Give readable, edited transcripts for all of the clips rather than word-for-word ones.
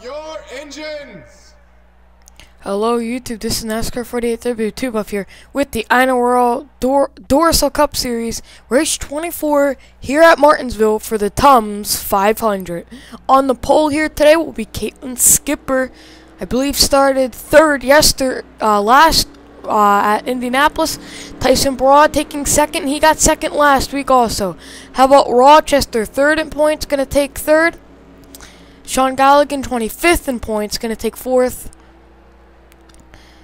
your engines! Hello YouTube, this is NASCAR 4832 Buff here with the INORL Duracell Cup Series Race 24 here at Martinsville for the Tums 500. On the pole here today will be Caitlin Skipper. I believe started third last at Indianapolis. Tyson Broad taking second. He got second last week also. How about Rochester, third in points, going to take third. Sean Galligan, 25th in points, going to take fourth.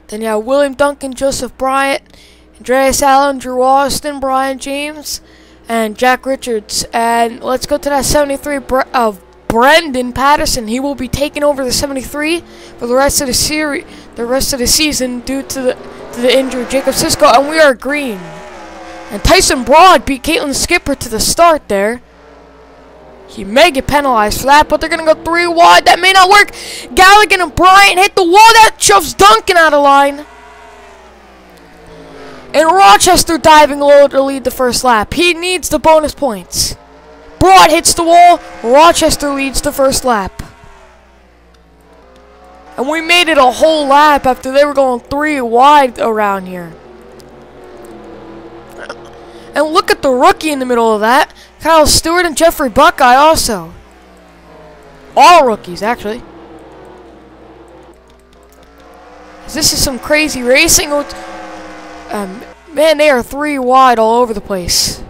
Then you have William Duncan, Joseph Bryant, Andreas Allen, Drew Austin, Brian James, and Jack Richards. And let's go to that 73 of Brendan Patterson. He will be taking over the 73 for the rest of the season due to the injury of Jacob Sisko, and we are green. And Tyson Broad beat Caitlin Skipper to the start there. He may get penalized for that, but they're going to go 3 wide. That may not work. Galligan and Bryant hit the wall. That shoves Duncan out of line. And Rochester diving low to lead the first lap. He needs the bonus points. Broad hits the wall. Rochester leads the first lap. And we made it a whole lap after they were going 3 wide around here. And look at the rookie in the middle of that. Kyle Stewart and Jeffrey Buckeye also. All rookies, actually. This is some crazy racing. Man, they are 3 wide all over the place.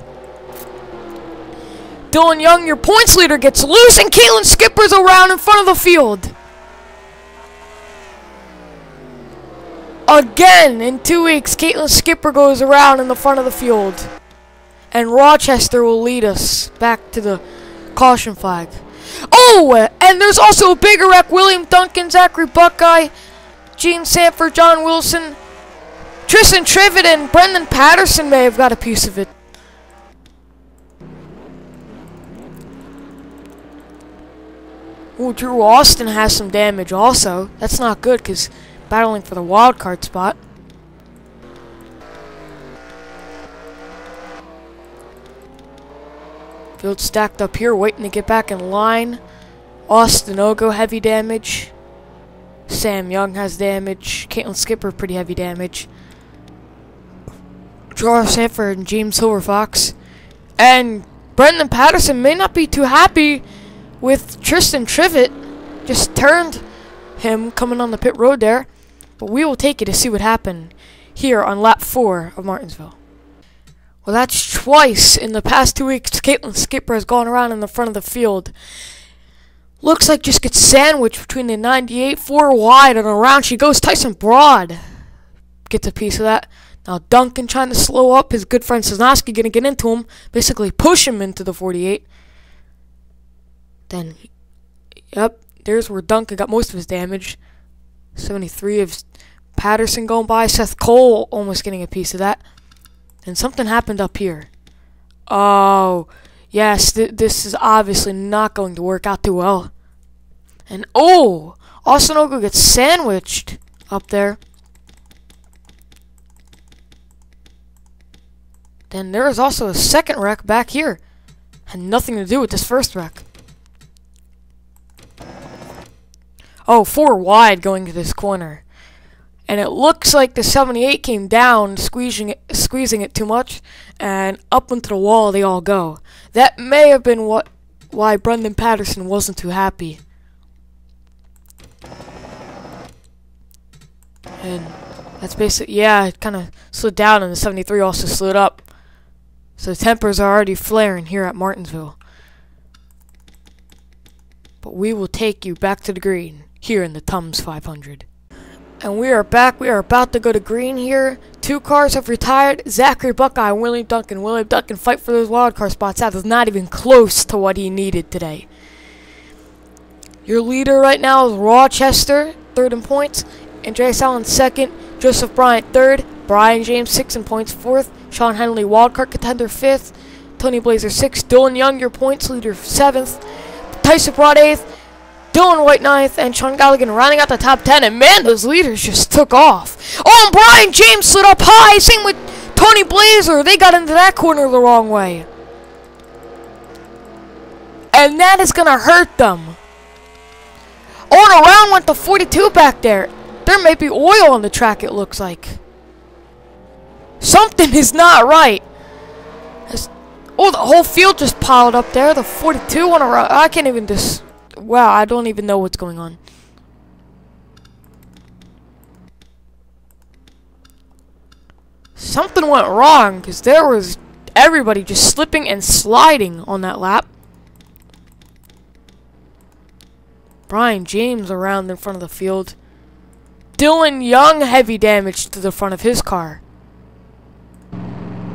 Dylan Young, your points leader, gets loose, and Caitlin Skipper's around in front of the field. Again, in 2 weeks, Caitlin Skipper goes around in the front of the field. And Rochester will lead us back to the caution flag. Oh, and there's also a bigger wreck. William Duncan, Zachary Buckeye, Gene Sanford, John Wilson, Tristan Trivet, and Brendan Patterson may have got a piece of it. Oh, Drew Austin has some damage also. That's not good because battling for the wild card spot. Field stacked up here, waiting to get back in line. Austin Ogo, heavy damage. Sam Young has damage. Caitlin Skipper, pretty heavy damage. Charles Sanford and James Silverfox. And Brendan Patterson may not be too happy with Tristan Trivet. Just turned him coming on the pit road there. But we will take you to see what happened here on lap 4 of Martinsville. Well, that's twice in the past 2 weeks Caitlin Skipper has gone around in the front of the field. Looks like just gets sandwiched between the 98, 4 wide, and around she goes. Tyson Broad gets a piece of that. Now Duncan trying to slow up. His good friend Sosnowski going to get into him. Basically push him into the 48. Then, yep, there's where Duncan got most of his damage. 73 of Patterson going by. Seth Cole almost getting a piece of that. And something happened up here. Oh, yes, this is obviously not going to work out too well. And, oh, Austin Ogo gets sandwiched up there. Then there is also a second wreck back here. Had nothing to do with this first wreck. Oh, 4 wide going to this corner. And it looks like the 78 came down, squeezing it too much, and up into the wall they all go. That may have been why Brendan Patterson wasn't too happy. And that's basically, yeah, it kind of slid down, and the 73 also slid up. So the tempers are already flaring here at Martinsville. But we will take you back to the green here in the Tums 500. And we are back. We are about to go to green here. 2 cars have retired. Zachary Buckeye and William Duncan. William Duncan fight for those wildcard spots. That is not even close to what he needed today. Your leader right now is Rochester, 3rd in points. Andreas Allen 2nd. Joseph Bryant 3rd. Brian James 6th in points 4th. Sean Henley wildcard contender 5th. Tony Blazer 6th. Dylan Young, your points leader 7th. Tyson Broad 8th. Dylan White 9th, and Sean Galligan rounding out the top 10, and man, those leaders just took off. Oh, and Brian James slid up high, same with Tony Blazer. They got into that corner the wrong way. And that is going to hurt them. Oh, and around went the 42 back there. There may be oil on the track, it looks like. Something is not right. Oh, the whole field just piled up there. The 42 went around. I can't even just... Wow, I don't even know what's going on. Something went wrong, because there was everybody just slipping and sliding on that lap. Brian James around in front of the field. Dylan Young, heavy damage to the front of his car.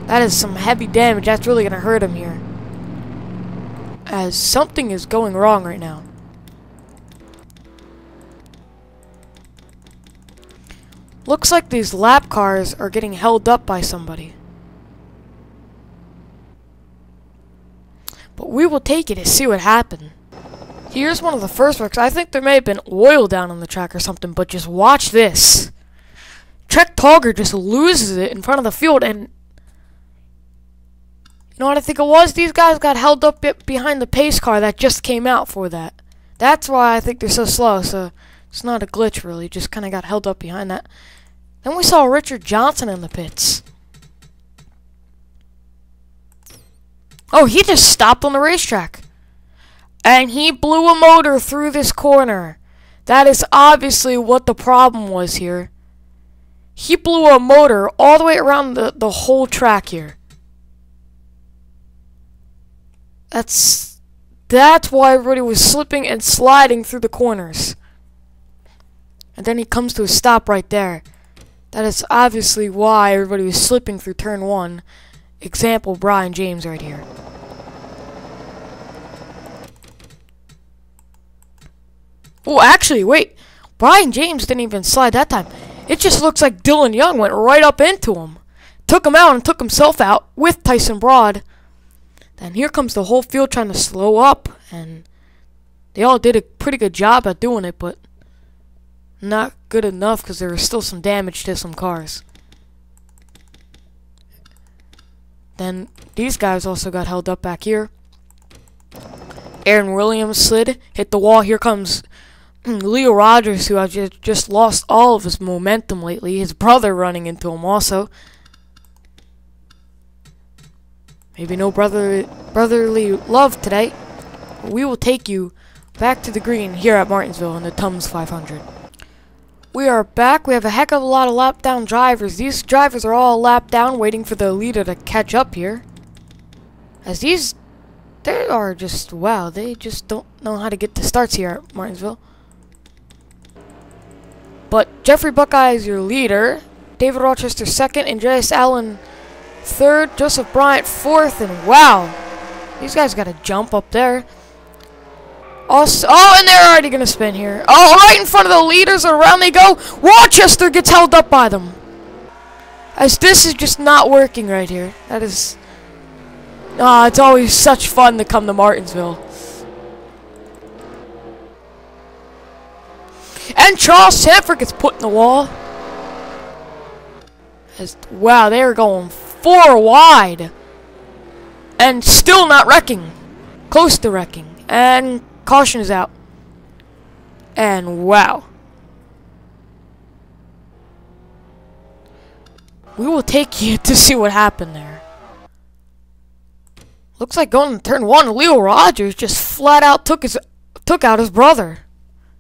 That is some heavy damage. That's really going to hurt him here. As something is going wrong right now. Looks like these lap cars are getting held up by somebody. But we will take it to see what happened. Here's one of the first works. I think there may have been oil down on the track or something, but just watch this. Trek Togger just loses it in front of the field, and you know what I think it was? These guys got held up behind the pace car that just came out for that. That's why I think they're so slow. So it's not a glitch, really. Just kind of got held up behind that. Then we saw Richard Johnson in the pits. Oh, he just stopped on the racetrack. And he blew a motor through this corner. That is obviously what the problem was here. He blew a motor all the way around the whole track here. That's why everybody was slipping and sliding through the corners. And then he comes to a stop right there. That is obviously why everybody was slipping through turn 1. Example, Brian James right here. Oh, actually, wait. Brian James didn't even slide that time. It just looks like Dylan Young went right up into him. Took him out and took himself out with Tyson Broad. Then here comes the whole field trying to slow up. And they all did a pretty good job at doing it, but not good enough because there was still some damage to some cars. Then these guys also got held up back here. Aaron Williams slid, hit the wall. Here comes Leo Rogers, who has just lost all of his momentum lately. His brother running into him also. Maybe no brotherly love today. We will take you back to the green here at Martinsville in the Tums 500. We are back. We have a heck of a lot of lap down drivers. These drivers are all lap down waiting for the leader to catch up here. As these, they are just, wow, they just don't know how to get the starts here at Martinsville. But Jeffrey Buckeye is your leader. David Rochester second. Andreas Allen third. Joseph Bryant fourth. And wow, these guys got a jump up there. Also, oh, and they're already going to spin here. Oh, right in front of the leaders. Around they go. Rochester gets held up by them. As this is just not working right here. That is... it's always such fun to come to Martinsville. And Charles Sanford gets put in the wall. Wow, they are going 4 wide. And still not wrecking. Close to wrecking. And caution is out. And wow. We will take you to see what happened there. Looks like going to turn 1, Leo Rogers just flat out took out his brother.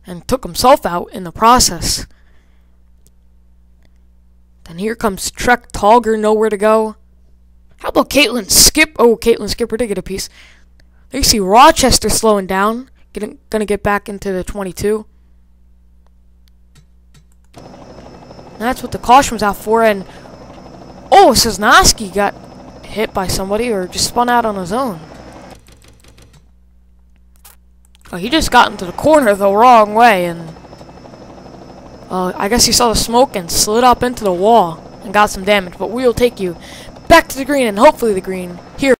And took himself out in the process. Then here comes Trek Togger, nowhere to go. How about Caitlin Skip? Oh, Caitlin Skipper did get a piece. There you see Rochester slowing down. Gonna get back into the 22. That's what the caution was out for. And oh, Cisnowski got hit by somebody or just spun out on his own. Oh, he just got into the corner the wrong way, and I guess he saw the smoke and slid up into the wall and got some damage. But we'll take you back to the green and hopefully the green here.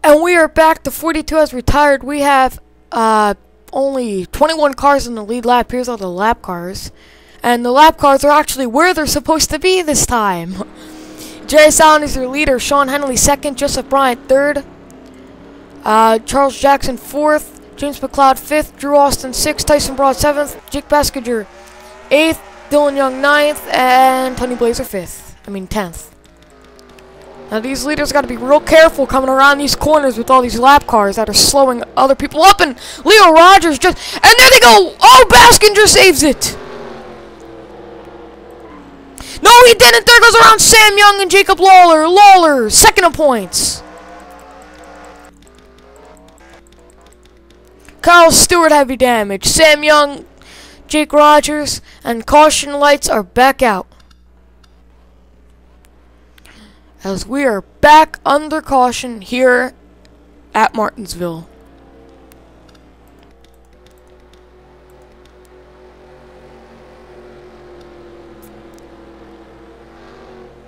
And we are back. The 42 has retired. We have only 21 cars in the lead lap. Here's all the lap cars. And the lap cars are actually where they're supposed to be this time. J.S. Allen is your leader. Sean Henley second. Joseph Bryant third. Charles Jackson fourth. James McLeod 5th, Drew Austin 6th, Tyson Broad 7th, Jake Baskinger 8th, Dylan Young 9th, and Tony Blazer 10th. Now these leaders got to be real careful coming around these corners with all these lap cars that are slowing other people up, and Leo Rogers and there they go! Oh, Baskinger saves it! No, he didn't! There goes around Sam Young and Jacob Lawler. Lawler, second of points. Kyle Stewart heavy damage. Sam Young, Jake Rogers, and caution lights are back out. As we are back under caution here at Martinsville.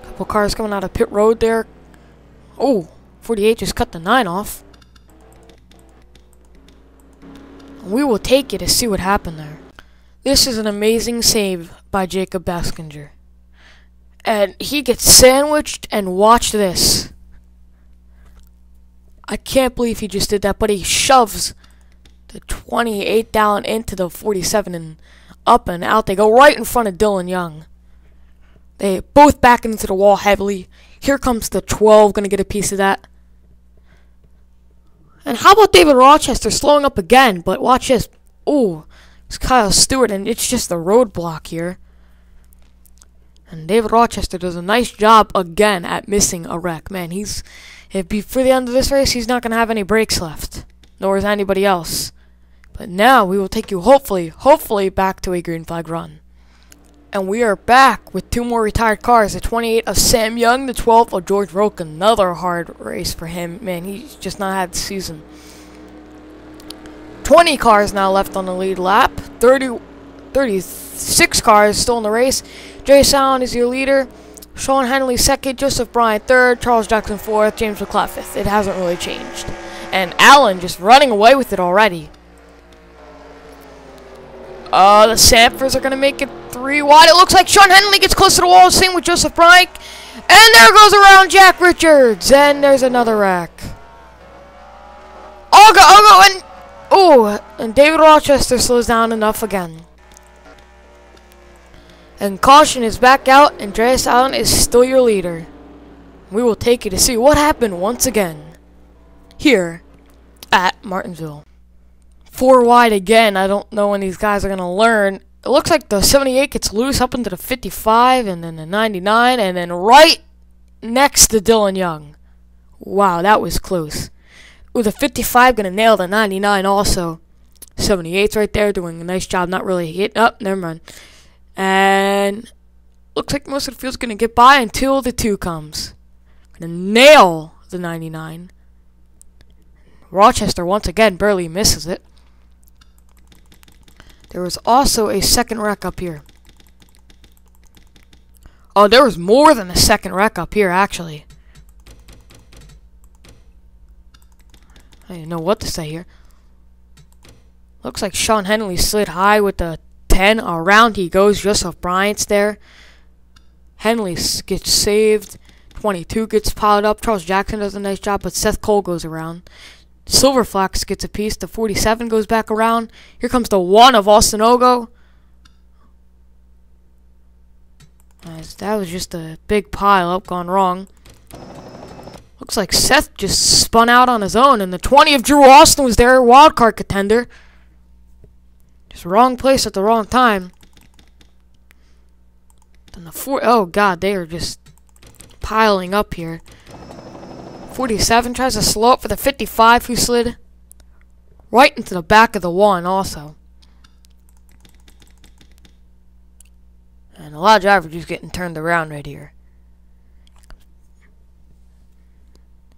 Couple cars coming out of pit road there. Oh, 48 just cut the 9 off. We will take it to see what happened there. This is an amazing save by Jacob Baskinger. And he gets sandwiched, and watch this. I can't believe he just did that, but he shoves the 28 down into the 47 and up and out. They go right in front of Dylan Young. They both back into the wall heavily. Here comes the 12, gonna get a piece of that. And how about David Rochester slowing up again? But watch this. Oh, it's Kyle Stewart, and it's just the roadblock here. And David Rochester does a nice job again at missing a wreck. Man, for the end of this race, he's not going to have any brakes left. Nor is anybody else. But now we will take you, hopefully, back to a green flag run. And we are back with 2 more retired cars. The 28 of Sam Young, the 12 of George Roque. Another hard race for him. Man, he's just not had the season. 20 cars now left on the lead lap. 36 cars still in the race. Jay Allen is your leader. Sean Henley 2nd. Joseph Bryant 3rd. Charles Jackson 4th. James McLeod 5th. It hasn't really changed. And Allen just running away with it already. The Sanfords are going to make it 3 wide. It looks like Sean Henley gets close to the wall. Same with Joseph Bryant. And there goes around Jack Richards. And there's another wreck. And David Rochester slows down enough again. And caution is back out. And Andreas Allen is still your leader. We will take you to see what happened once again here at Martinsville. 4 wide again. I don't know when these guys are going to learn. It looks like the 78 gets loose up into the 55 and then the 99 and then right next to Dylan Young. Wow, that was close. With the 55 going to nail the 99 also. 78's right there doing a nice job. Not really hitting up. Never mind. And looks like most of the field's going to get by until the 2 comes. Going to nail the 99. Rochester once again barely misses it. There was also a second wreck up here. Oh, there was more than a second wreck up here, actually. I didn't know what to say here. Looks like Sean Henley slid high with the 10. Around he goes. Joseph Bryant's there. Henley gets saved. 22 gets piled up. Charles Jackson does a nice job, but Seth Cole goes around. Silverflax gets a piece. The 47 goes back around. Here comes the 1 of Austin Ogo. That was just a big pile up gone wrong. Looks like Seth just spun out on his own. And the 20 of Drew Austin was there. Wildcard contender. Just wrong place at the wrong time. And the 4. Oh, God. They are just piling up here. 47 tries to slow up for the 55 who slid right into the back of the 1 also. And a lot of drivers just getting turned around right here.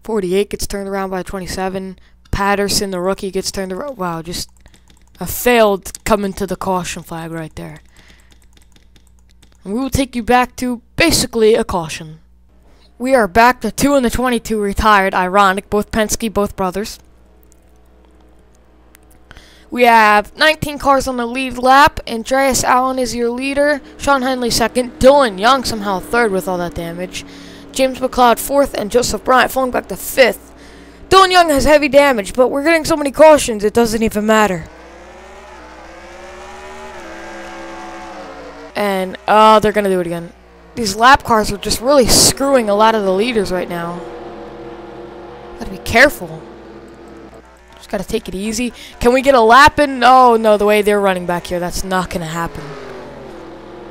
48 gets turned around by 27. Patterson, the rookie, gets turned around. Wow, just a failed coming to the caution flag right there. And we will take you back to basically a caution. We are back to 2 and the 22 retired. Ironic. Both Penske, both brothers. We have 19 cars on the lead lap. Andreas Allen is your leader. Sean Henley 2nd. Dylan Young somehow 3rd with all that damage. James McLeod 4th. And Joseph Bryant falling back to 5th. Dylan Young has heavy damage, but we're getting so many cautions, it doesn't even matter. And, they're gonna do it again. These lap cars are just really screwing a lot of the leaders right now. Gotta be careful. Just gotta take it easy. Can we get a lap in? Oh, no, the way they're running back here, that's not gonna happen.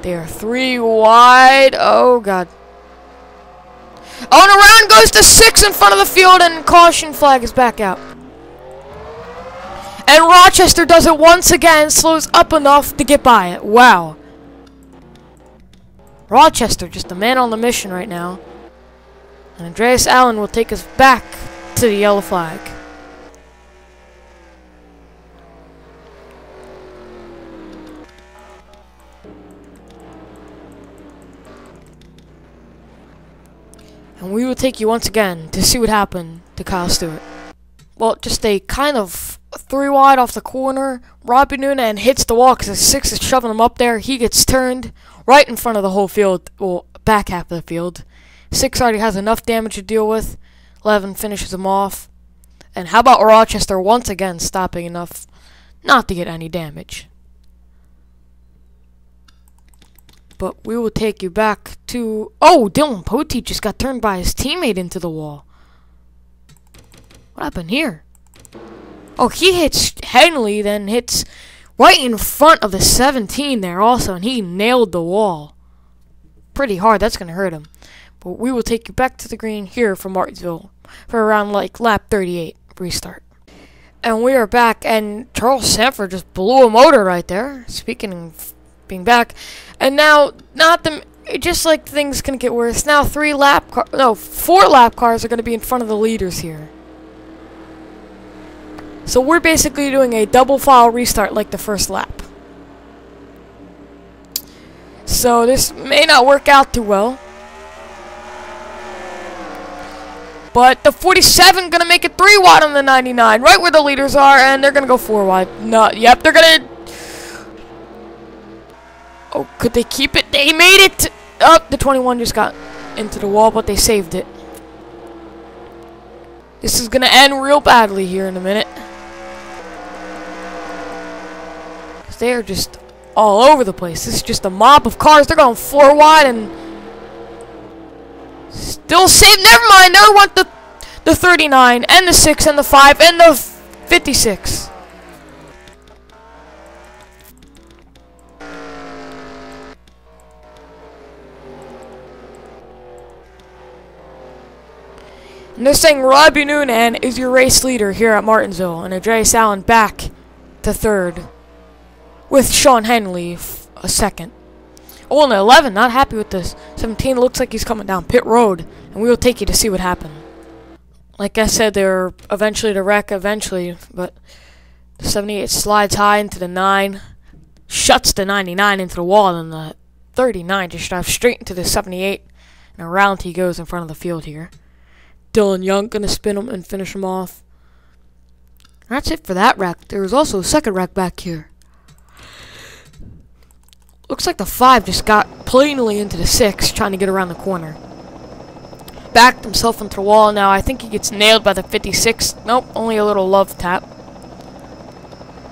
They are 3 wide. Oh, God. Oh, and around goes to 6 in front of the field, and caution flag is back out. And Rochester does it once again, slows up enough to get by it. Wow. Rochester, just a man on the mission right now. And Andreas Allen will take us back to the yellow flag. And we will take you once again to see what happened to Kyle Stewart. Well, just a kind of 3 wide off the corner. Robbie Noonan hits the wall because the 6 is shoving him up there. He gets turned right in front of the whole field, well, back half of the field. 6 already has enough damage to deal with. 11 finishes him off. And how about Rochester once again stopping enough not to get any damage? But we will take you back to... Oh, Dylan Poteet just got turned by his teammate into the wall. What happened here? Oh, he hits Henley, then hits right in front of the 17 there also, and he nailed the wall. Pretty hard, that's going to hurt him. But we will take you back to the green here from Martinsville for around like lap 38 restart. And we are back, and Charles Sanford just blew a motor right there. Speaking of being back. And now, just like things can get worse, now 4 lap cars are going to be in front of the leaders here. So we're basically doing a double file restart like the first lap. So this may not work out too well. But the 47 gonna make it 3 wide on the 99, right where the leaders are, and they're gonna go 4 wide. No, yep, they're gonna... Oh, could they keep it? They made it! Oh, the 21 just got into the wall, but they saved it. This is gonna end real badly here in a minute. They are just all over the place. This is just a mob of cars. They're going 4 wide and still safe. Never mind. Never want the 39 and the 6 and the 5 and the 56. And they're saying Robbie Noonan is your race leader here at Martinsville, and Andreas Allen back to 3rd. With Sean Henley, a 2nd. Oh, and the 11, not happy with this. 17 looks like he's coming down pit road, and we will take you to see what happened. Like I said, they're eventually to wreck, but the 78 slides high into the 9, shuts the 99 into the wall, and the 39 just drives straight into the 78, and around he goes in front of the field here. Dylan Young gonna spin him and finish him off. That's it for that wreck. There was also a 2nd wreck back here. Looks like the 5 just got plainly into the 6, trying to get around the corner. Backed himself into the wall. Now I think he gets nailed by the 56. Nope, only a little love tap.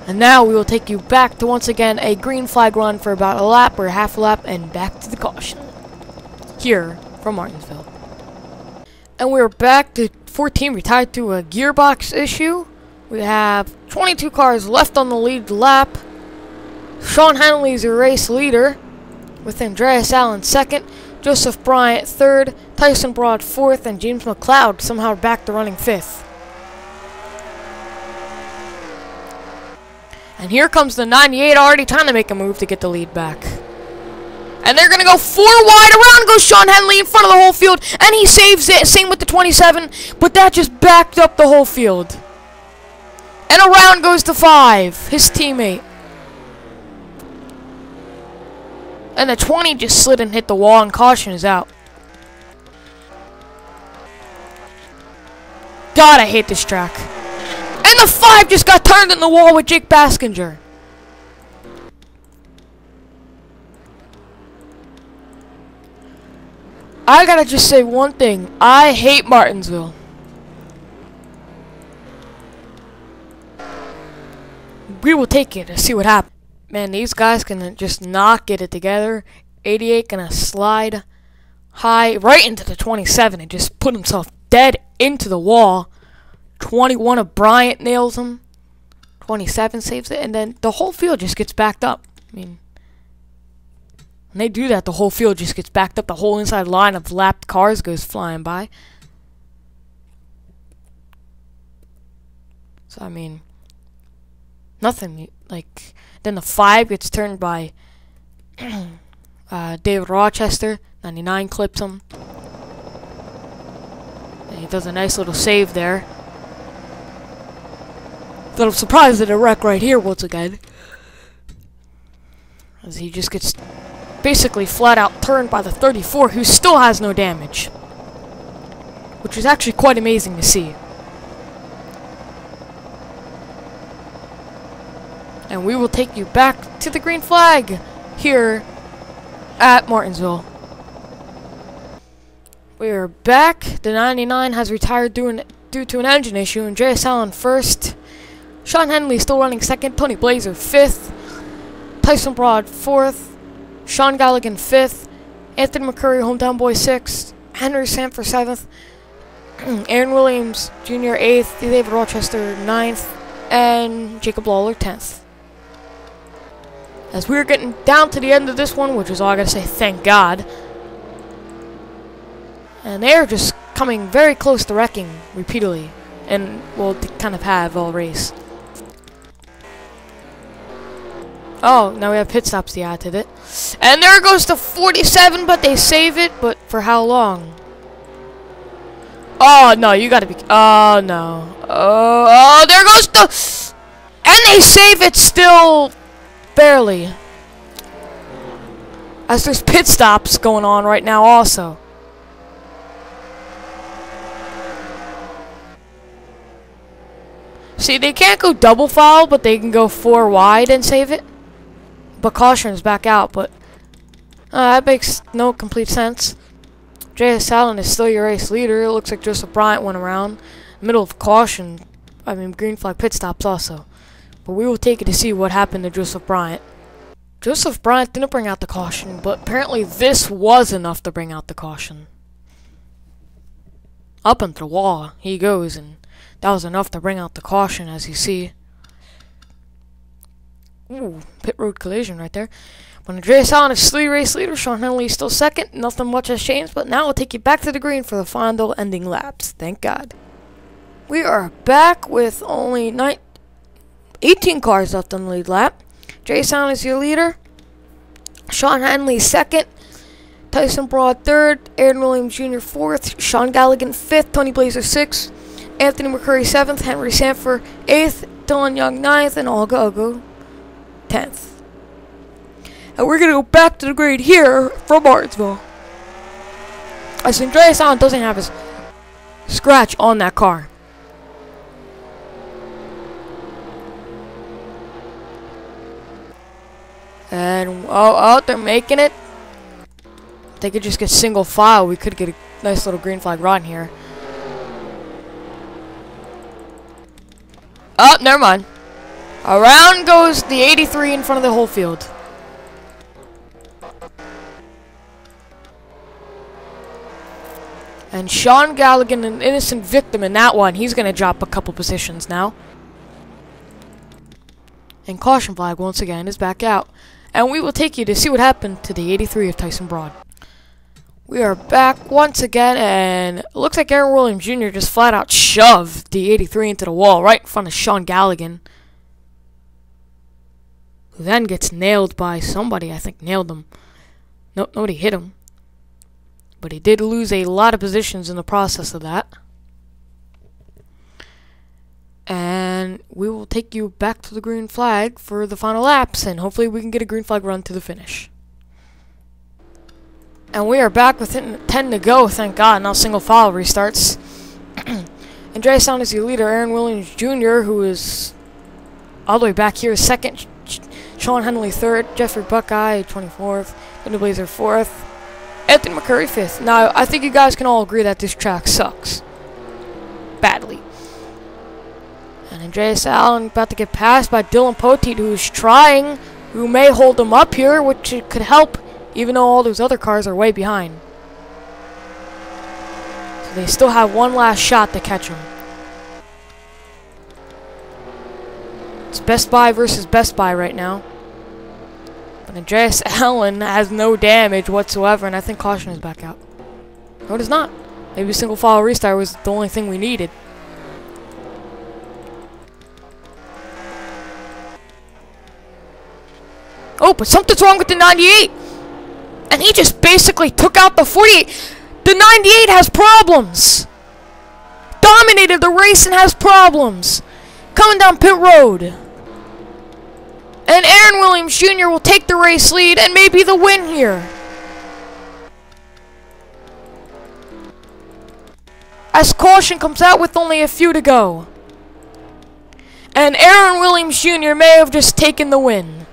And now we will take you back to once again a green flag run for about a lap or half a lap and back to the caution. Here from Martinsville. And we're back to 14 retired to a gearbox issue. We have 22 cars left on the lead lap. Sean Henley is your race leader, with Andreas Allen 2nd, Joseph Bryant 3rd, Tyson Broad 4th, and James McLeod somehow back to running 5th. And here comes the 98 already trying to make a move to get the lead back. And they're going to go 4 wide. Around goes Sean Henley in front of the whole field, and he saves it. Same with the 27, but that just backed up the whole field. And around goes the 5, his teammate. And the 20 just slid and hit the wall, and caution is out. God, I hate this track. And the 5 just got turned in the wall with Jake Baskinger. I gotta just say one thing. I hate Martinsville. we will take it to see what happens. Man, these guys can just not get it together. 88 gonna slide high right into the 27 and just put himself dead into the wall. 21 of Bryant nails him. 27 saves it, and then the whole field just gets backed up. I mean, when they do that, the whole field just gets backed up. The whole inside line of lapped cars goes flying by. So, I mean, nothing. Like, then the 5 gets turned by David Rochester. 99 clips him. And he does a nice little save there. But I'm surprised at a wreck right here once again. As he just gets basically flat out turned by the 34, who still has no damage. Which is actually quite amazing to see. And we will take you back to the green flag here at Martinsville. We are back. The 99 has retired due to an engine issue. Andreas Allen first. Sean Henley still running second. Tony Blazer 5th. Tyson Broad 4th. Sean Galligan 5th. Anthony McCurry, hometown boy 6th. Henry Sanford 7th. Aaron Williams Jr. 8th. David Rochester 9th. And Jacob Lawler 10th. As we're getting down to the end of this one, which is all I gotta say, thank God. And they're just coming very close to wrecking repeatedly. And, well, they kind of have all race. Oh, now we have pit stops to add to it. And there goes the 47, but they save it. But for how long? Oh, no, you gotta be... Oh, no. Oh, there goes the... And they save it still... Barely. As there's pit stops going on right now also. See, they can't go double foul, but they can go 4 wide and save it. But caution's back out, but that makes no complete sense. J.S. Allen is still your race leader. It looks like Joseph Bryant went around. Middle of caution. I mean, green flag pit stops also. But we will take it to see what happened to Joseph Bryant. Joseph Bryant didn't bring out the caution, but apparently this was enough to bring out the caution. Up into the wall he goes, and that was enough to bring out the caution, as you see. Ooh, pit road collision right there. When Andreas Allen is still race leader, Sean Henley is still second. Nothing much has changed, but now we'll take you back to the green for the final ending laps. Thank God. We are back with only 18 cars left on the lead lap. Andreas Allen is your leader. Sean Henley second. Tyson Broad third. Aaron Williams Jr. 4th. Sean Galligan 5th. Tony Blazer 6th. Anthony McCurry 7th. Henry Sanford 8th. Dylan Young 9th. And Olga Ogo 10th. And we're going to go back to the grade here from Martinsville. As Andreas Allen doesn't have his scratch on that car. And, oh, they're making it. If they could just get single file, we could get a nice little green flag run here. Oh, never mind. Around goes the 83 in front of the whole field. And Sean Galligan, an innocent victim in that one, he's going to drop a couple positions now. And caution flag once again is back out. And we will take you to see what happened to the 83 of Tyson Broad. We are back once again, and it looks like Aaron Williams Jr. just flat out shoved the 83 into the wall right in front of Sean Galligan. Who then gets nailed by somebody, I think nailed him. Nope, nobody hit him. But he did lose a lot of positions in the process of that. And we will take you back to the green flag for the final laps, and hopefully we can get a green flag run to the finish. And we are back with 10 to go, thank God. Now single file restarts. Andreas Allen is your leader. Aaron Williams Jr., who is all the way back here, second. Sean Henley third. Jeffrey Buckeye 24th. Tony Blazer 4th. Anthony McCurry 5th. Now, I think you guys can all agree that this track sucks. Badly. And Andreas Allen about to get passed by Dylan Poteet, who's trying, who may hold him up here, which could help, even though all those other cars are way behind. So they still have one last shot to catch him. It's Best Buy versus Best Buy right now. But Andreas Allen has no damage whatsoever, and I think caution is back out. No, it is not. Maybe single file restart was the only thing we needed. Oh, but something's wrong with the 98! And he just basically took out the 48. The 98 has problems! Dominated the race and has problems! Coming down pit road. And Aaron Williams Jr. will take the race lead and maybe the win here. As caution comes out with only a few to go. And Aaron Williams Jr. may have just taken the win.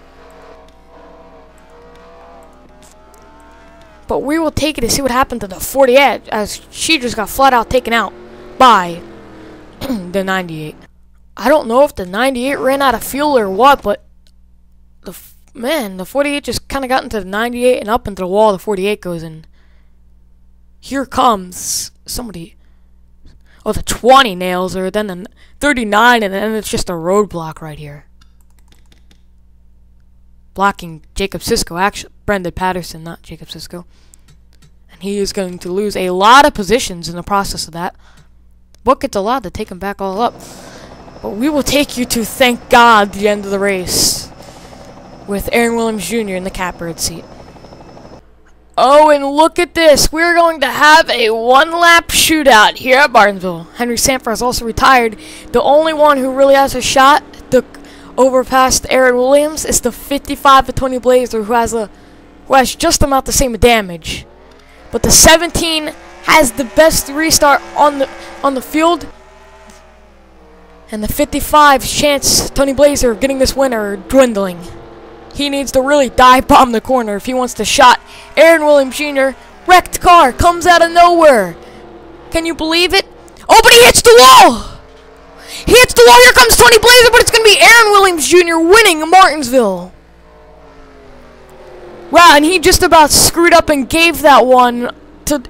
But we will take it to see what happened to the 48, as she just got flat out taken out by the 98. I don't know if the 98 ran out of fuel or what, but the 48 just kind of got into the 98 and up into the wall the 48 goes in. Here comes somebody. Oh, the 20 nails her, then the 39, and then it's just a roadblock right here. Blocking Jacob Sisko, actually, Brendan Patterson, not Jacob Sisko. And he is going to lose a lot of positions in the process of that. But gets allowed to take him back all up. But we will take you to, thank God, the end of the race. With Aaron Williams Jr. in the catbird seat. Oh, and look at this. We're going to have a one-lap shootout here at Martinsville. Henry Sanford has also retired. The only one who really has a shot to overpass Aaron Williams is the 55 of Tony Blazer, who has just about the same damage. But the 17 has the best restart on the field. And the 55's chance, Tony Blazer, of getting this winner are dwindling. He needs to really dive bomb the corner if he wants to shot. Aaron Williams Jr. wrecked car comes out of nowhere. Can you believe it? Oh, but he hits the wall! He hits the wall. Here comes Tony Blazer, but it's going to be Aaron Williams Jr. winning Martinsville. Wow, and he just about screwed up and gave that one to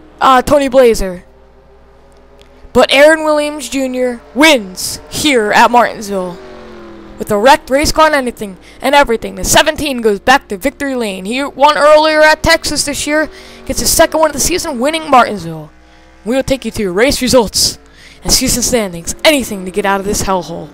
Tony Blazer. But Aaron Williams Jr. wins here at Martinsville. With a wrecked race car and everything. The 17 goes back to victory lane. He won earlier at Texas this year. Gets his second one of the season, winning Martinsville. We will take you through race results and season standings. Anything to get out of this hellhole.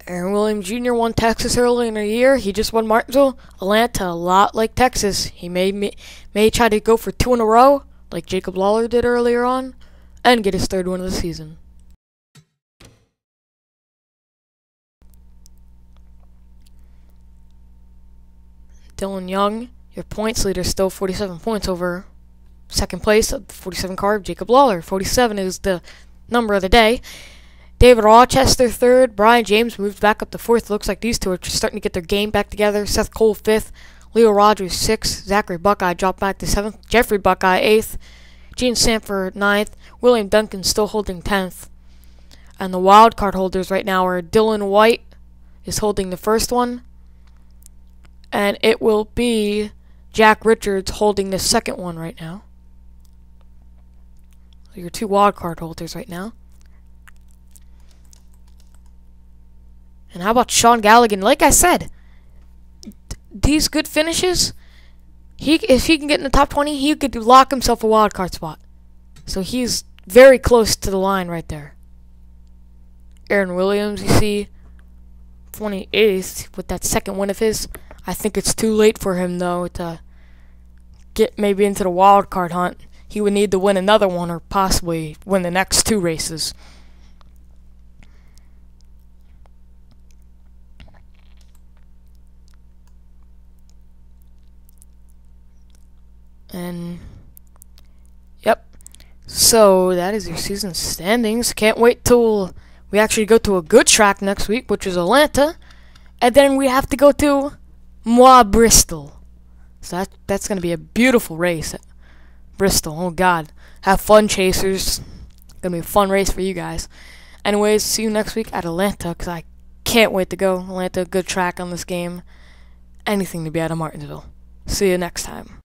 Aaron Williams Jr. won Texas early in the year. He just won Martinsville. Atlanta, a lot like Texas. He may try to go for 2 in a row, like Jacob Lawler did earlier on, and get his third win of the season. Dylan Young, your points leader, still 47 points over second place, 47 car of Jacob Lawler. 47 is the number of the day. David Rochester third. Brian James moved back up to fourth. Looks like these two are starting to get their game back together. Seth Cole fifth. Leo Rogers sixth. Zachary Buckeye dropped back to seventh. Jeffrey Buckeye eighth. Gene Sanford ninth. William Duncan still holding 10th. And the wild card holders right now are Dylan White is holding the first one. And it will be Jack Richards holding the second one right now. So your two wild card holders right now. And how about Sean Galligan? Like I said, these good finishes, if he can get in the top 20, he could lock himself a wild card spot. So he's very close to the line right there. Aaron Williams, you see, 28th with that second win of his. I think it's too late for him, though, to get maybe into the wild card hunt. He would need to win another one or possibly win the next 2 races. And yep. So that is your season standings. Can't wait till we actually go to a good track next week, which is Atlanta, and then we have to go to Bristol. So that's gonna be a beautiful race at Bristol. Oh God, have fun, chasers. Gonna be a fun race for you guys. Anyways, see you next week at Atlanta, cause I can't wait to go. Atlanta, good track on this game. Anything to be out of Martinsville. See you next time.